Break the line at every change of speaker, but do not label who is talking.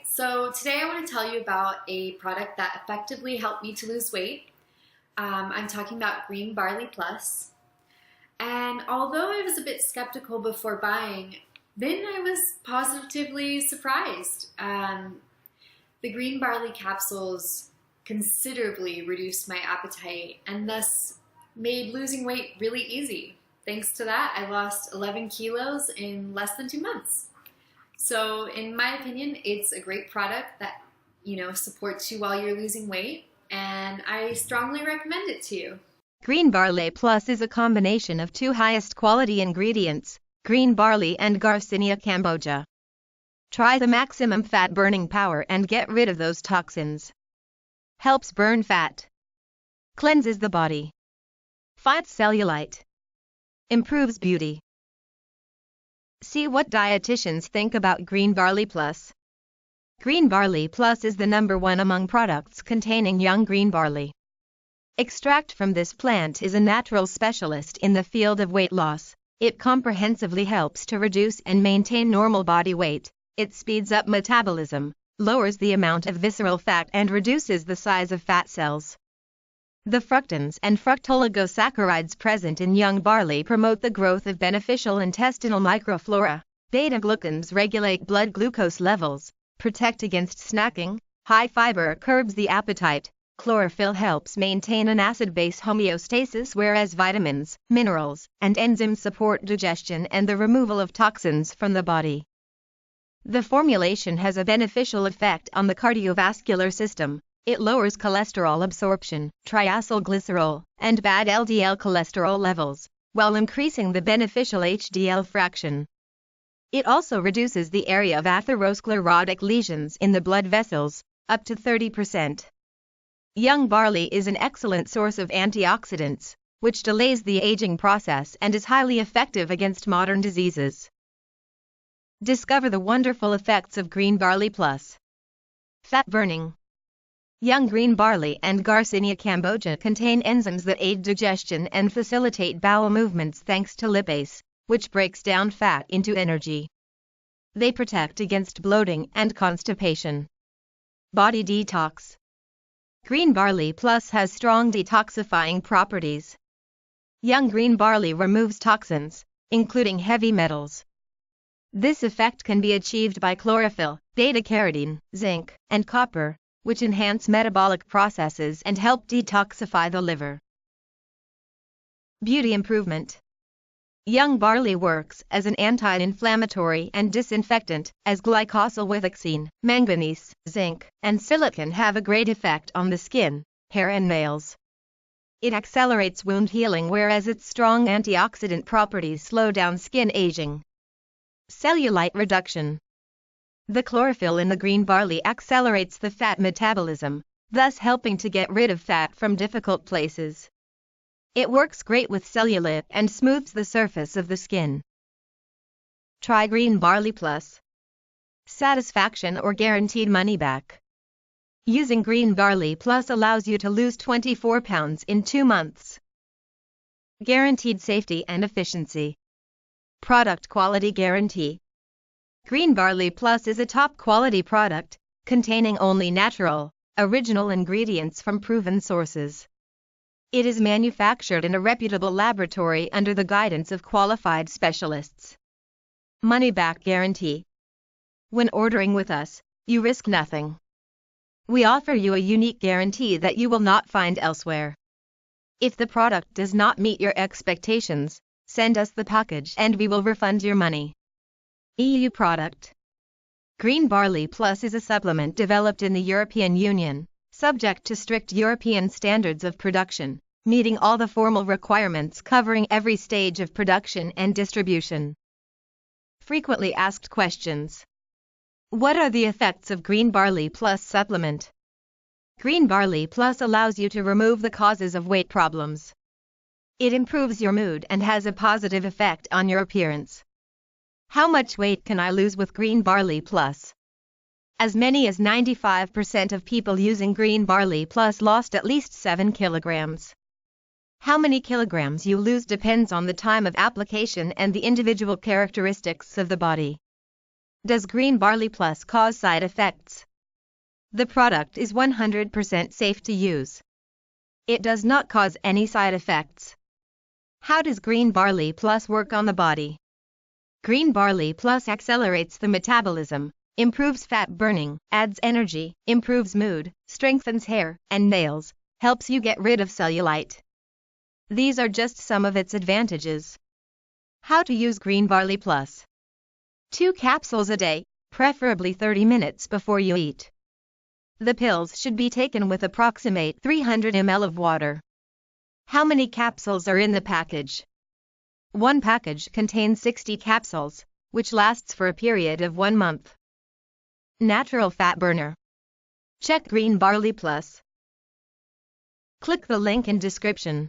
so today I want to tell you about a product that effectively helped me to lose weight. I'm talking about Green Barley Plus. And although I was a bit skeptical before buying, then I was positively surprised. The green barley capsules considerably reduced my appetite and thus made losing weight really easy. Thanks to that, I lost 11 kilos in less than 2 months. So in my opinion, it's a great product that, supports you while you're losing weight, and I strongly recommend it to you.
Green Barley Plus is a combination of two highest quality ingredients, green barley and Garcinia Cambodian. Try the maximum fat burning power and get rid of those toxins. Helps burn fat. Cleanses the body. Fights cellulite. Improves beauty. See what dietitians think about Green Barley Plus. Green Barley Plus is the #1 among products containing young green barley. Extract from this plant is a natural specialist in the field of weight loss. It comprehensively helps to reduce and maintain normal body weight. It speeds up metabolism, lowers the amount of visceral fat and reduces the size of fat cells. The fructans and fructooligosaccharides present in young barley promote the growth of beneficial intestinal microflora. Beta-glucans regulate blood glucose levels, protect against snacking. High fiber curbs the appetite. Chlorophyll helps maintain an acid-base homeostasis, whereas vitamins, minerals, and enzymes support digestion and the removal of toxins from the body. The formulation has a beneficial effect on the cardiovascular system. It lowers cholesterol absorption, triacylglycerol, and bad LDL cholesterol levels, while increasing the beneficial HDL fraction. It also reduces the area of atherosclerotic lesions in the blood vessels, up to 30%. Young barley is an excellent source of antioxidants, which delays the aging process and is highly effective against modern diseases. Discover the wonderful effects of Green Barley Plus. Fat burning. Young green barley and Garcinia Cambodian contain enzymes that aid digestion and facilitate bowel movements thanks to lipase, which breaks down fat into energy. They protect against bloating and constipation. Body detox. Green Barley Plus has strong detoxifying properties. Young green barley removes toxins, including heavy metals. This effect can be achieved by chlorophyll, beta-carotene, zinc, and copper, which enhance metabolic processes and help detoxify the liver. Beauty improvement. Young barley works as an anti-inflammatory and disinfectant, as glycosylwithoxine, manganese, zinc, and silicon have a great effect on the skin, hair and nails. It accelerates wound healing, whereas its strong antioxidant properties slow down skin aging. Cellulite reduction. The chlorophyll in the green barley accelerates the fat metabolism, thus helping to get rid of fat from difficult places. It works great with cellulite and smooths the surface of the skin. Try Green Barley Plus. Satisfaction or guaranteed money back. Using Green Barley Plus allows you to lose 24 pounds in 2 months. Guaranteed safety and efficiency. Product quality guarantee. Green Barley Plus is a top quality product, containing only natural, original ingredients from proven sources. It is manufactured in a reputable laboratory under the guidance of qualified specialists. Money-back guarantee. When ordering with us, you risk nothing. We offer you a unique guarantee that you will not find elsewhere. If the product does not meet your expectations, send us the package and we will refund your money. EU product. Green Barley Plus is a supplement developed in the European Union, subject to strict European standards of production, meeting all the formal requirements covering every stage of production and distribution. Frequently asked questions. What are the effects of Green Barley Plus supplement? Green Barley Plus allows you to remove the causes of weight problems. It improves your mood and has a positive effect on your appearance. How much weight can I lose with Green Barley Plus? As many as 95% of people using Green Barley Plus lost at least 7 kilograms. How many kilograms you lose depends on the time of application and the individual characteristics of the body. Does Green Barley Plus cause side effects? The product is 100% safe to use. It does not cause any side effects. How does Green Barley Plus work on the body? Green Barley Plus accelerates the metabolism, improves fat burning, adds energy, improves mood, strengthens hair and nails, helps you get rid of cellulite. These are just some of its advantages. How to use Green Barley Plus. 2 capsules a day, preferably 30 minutes before you eat. The pills should be taken with approximate 300 ml of water. How many capsules are in the package? One package contains 60 capsules, which lasts for a period of 1 month. Natural fat burner. Check Green Barley Plus. Click the link in description.